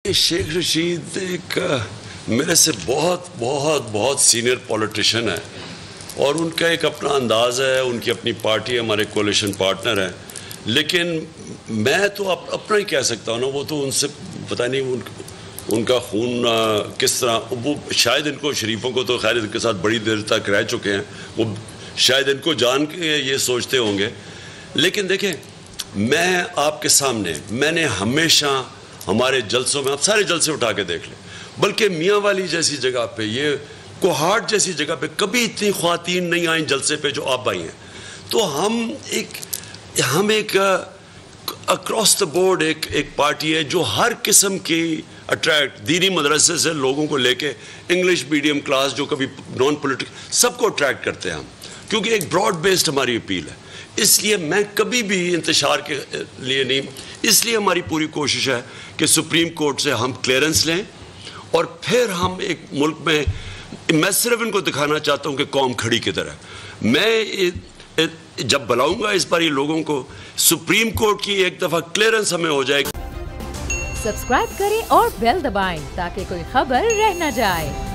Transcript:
शेख रशीद एक मेरे से बहुत सीनियर पॉलिटिशियन है और उनका एक अपना अंदाज़ है, उनकी अपनी पार्टी है, हमारे कोलिशन पार्टनर हैं। लेकिन मैं तो अपना ही कह सकता हूँ ना, वो तो उनसे पता नहीं उनका खून किस तरह, वो शायद इनको शरीफों को तो खैर इनके साथ बड़ी देर तक रह चुके हैं, वो शायद इनको जान के ये सोचते होंगे। लेकिन देखें, मैं आपके सामने मैंने हमेशा हमारे जलसों में, आप सारे जलसे उठा के देख लें, बल्कि मियाँ वाली जैसी जगह पे, ये कोहाट जैसी जगह पे कभी इतनी ख्वातीन नहीं आई जलसे पे जो आप आई हैं। तो हम एक अक्रॉस द बोर्ड एक पार्टी है जो हर किस्म की अट्रैक्ट, दीनी मदरसे से लोगों को लेके इंग्लिश मीडियम क्लास, जो कभी नॉन पॉलिटिकल, सबको अट्रैक्ट करते हैं हम, क्योंकि एक ब्रॉड बेस्ड हमारी अपील है। इसलिए मैं कभी भी इंतशार के लिए नहीं, इसलिए हमारी पूरी कोशिश है कि सुप्रीम कोर्ट से हम क्लियरेंस लें और फिर हम एक मुल्क में, मैं सिर्फ इनको दिखाना चाहता हूं कि कौम खड़ी किधर है। मैं जब बुलाऊंगा इस बार ये लोगों को, सुप्रीम कोर्ट की एक दफा क्लियरेंस हमें हो जाएगी। सब्सक्राइब करें और बेल दबाएं ताकि कोई खबर रह न जाए।